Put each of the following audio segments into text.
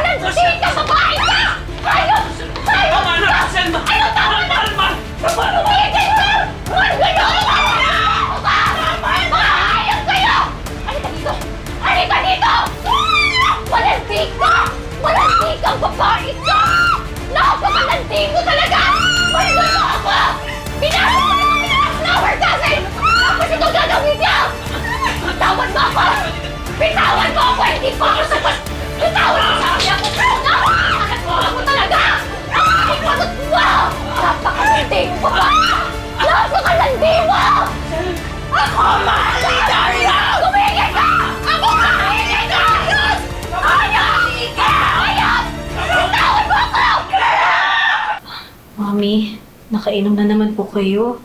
Walang ka, babae ka! Hayop! Hayop! Tama na, Selma! Ano tama na? Tama na! Tumigil ka! Ano kayo? Hayop kayo! Halika dito! Halika dito! Walanti ka! Walanti kang babae ka! Napakalanti mo talaga! Malulo ako! Pinasok mo naman ng flower kasi! Tapos ito gagawin niya! Bitawan mo ako! Bitawan mo ako! Hindi pa ako sapat! Bitawan mo sa akin ako! Nakakakot mo ako talaga! Nakakakot mo! Napakalanti mo babae! Napakalanti mo! Ako maalita rin! Tumigil ka! Ako maalita ka! Ayos! Ayos! Bitawan mo ako! Mami, nakainom na naman po kayo.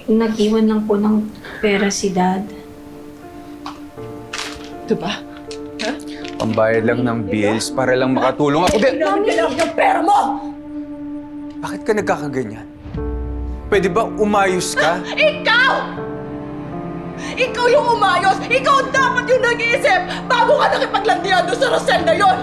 Nag-iwan lang po ng pera si Dad. Diba? Pambayad lang ng bills para lang makatulong ako din. Kailangan lang yung pera mo! Bakit ka nagkakaganyan? Pwede ba umayos ka? Ikaw! Ikaw yung umayos! Ikaw dapat yung nag-iisip bago ka nakipaglandian doon sa Rosel na yon!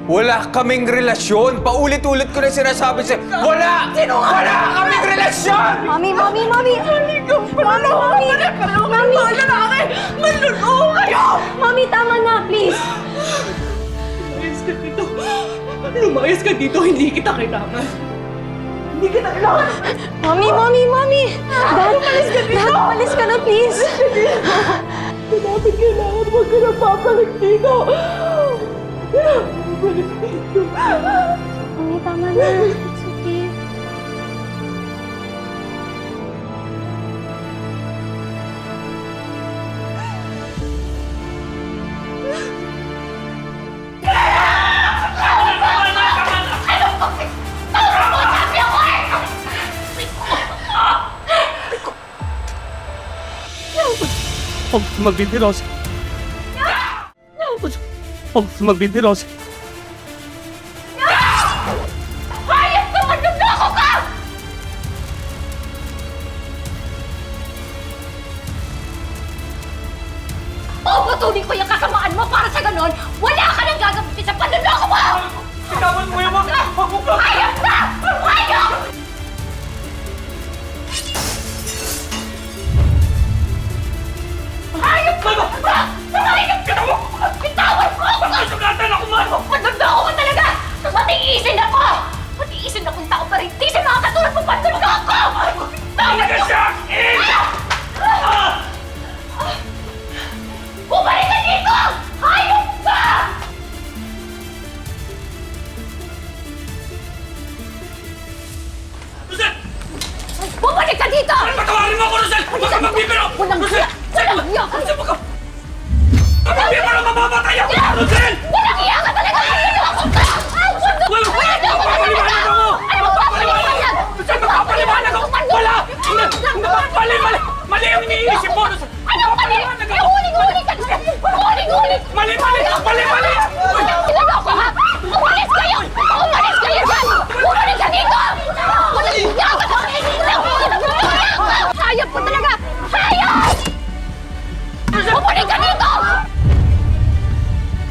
Wala kaming relasyon. Paulit-ulit ko na sinasabi sa'yo. Wala! Wala kaming relasyon! Mami! Ikaw pala! Mami! Lalaki! Manluloko kayo! Mami, tama na, please! Lumayas ka dito! Lumayas ka dito! Hindi kita kailangan! Hindi kita kailangan! Mami! Dad, umalis ka na, please! Dapat kailangan huwag ka na babalik dito! Babalik dito! Mami, tama na. It's okay. Huwag magbibiros! Huwag magbibiros! Hayop ka! Manluloko ka! Puputulin ko yung kasamaan mo para sa ganon, wala ka nang gagamitin sa panluloko mo! Bitawan mo yung mga... Hayop ka! Hayop! Hayop ka! Tumaligap ka! Bitawan mo ako! Sugatan ako, man! Panluloko ka talaga! Matiisin ako! Matiisin akong tao pa rin! Di sa mga katulad mo panluloko! Bitawan Ka mo! sa akin! Bumalik ka dito! Hayop ka! Rosel! Bumalik ka dito! Patawarin mo ako, Rosel! Huwag ka magbibiro! Walang Rosel! hiya! Walang hiya ka! Rosel, huwag ka... Magbibiro! Mamamatay ako! Rosel! Walang hiya ka talaga! Manluloko ka! Magpapaliwanag ako! Ano magpapaliwanag? Rosel, magpapaliwanag ako! Wala! Mali! Mali yung iniisip mo, Rosel! Ano mali? Huling-huli ka! Huling-huli! Mali! Niloloko ka! Umalis kayo! Umalis kayo dyan! Bumalik ka dito! Walang hiya ka! Hayop ko talaga! Hayop! Bumalik ka dito!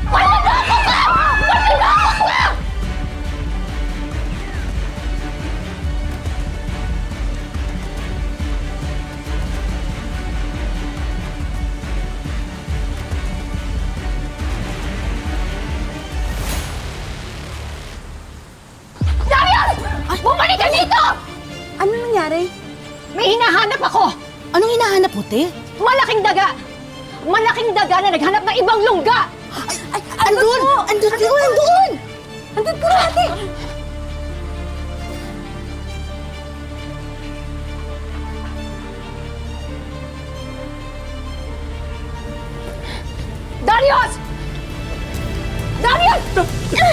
Manloloko ka! Manloloko ka! Darius! Bumalik ka dito! Ano nangyari? May hinahanap ako! Anong hinahanap mo, te? Malaking daga! Malaking daga na naghanap ng ibang lungga! Ay, andun! Andun! Andun! Andun ko ate! Darius! Darius!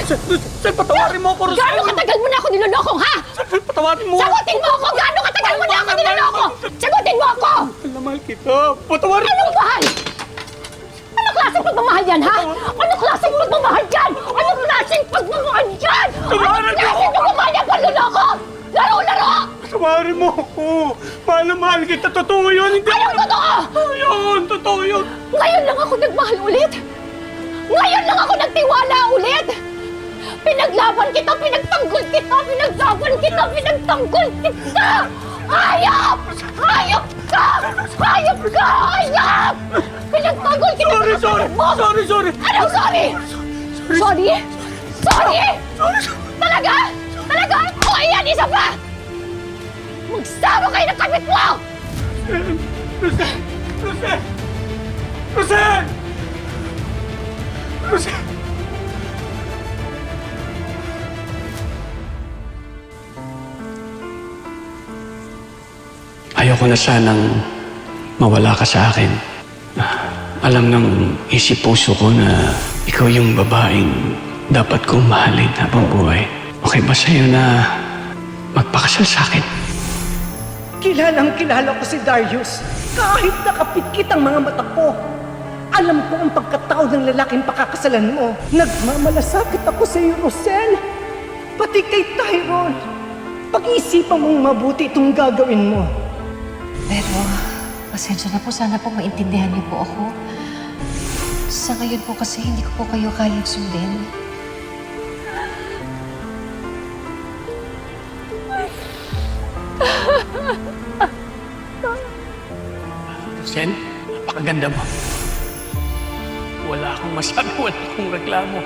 Rosel, patawarin mo ako, Rosel! Gaano katagal mo na ako nilolokong, ha? Rosel, patawarin mo! Sagutin mo ako! Gaano katagal mo na ako niloloko? Sagutin mo ako! Mahal na mahal kita! Patawarin mo! Anong mahal? Anong klaseng pagmamahal yan, ha? Anong klaseng pagmamahal yan? Anong klaseng pagmamahal yan? Anong klaseng pagmamahal yan, panluloko? Laro-laro! Patawarin mo ako! Mahal na mahal kita! Totoo yun! Hindi Anong totoo? Totoo yun! Totoo yun! Ngayon lang ako nagmahal ulit. Ngayon lang ako nagtiwala ulit! Pinaglaban kita, pinagtanggol kita, pinaglaban kita, pinagtanggol kita! Hayop! Hayop ka! Hayop ka! Hayop! Pinagtanggol kita! Sorry! Anong sorry? Sorry? Sorry? Talaga? Talaga? O ayan, isa pa! Magsama kayo ng kapit mo! Rosel! Ayoko na sanang mawala ka sa akin. Alam ng isip puso ko na ikaw yung babaeng dapat kong mahalin habang buhay. Okay ba sa'yo na magpakasal sa akin? Kilalang kilala ko si Darius. Kahit nakapikit ang mga mata ko. Alam ko ang pagkatao ng lalaking pakakasalan mo. Nagmamalasakit ako sa iyo, Rosel. Pati kay Tyrone. Pag-iisipan mong mabuti itong gagawin mo. Pero, pasensya na po. Sana po maintindihan niyo po ako. Sa ngayon po kasi hindi ko po kayo kayang sundin. Rosel, napakaganda mo. Wala akong masabi, wala akong reklamo.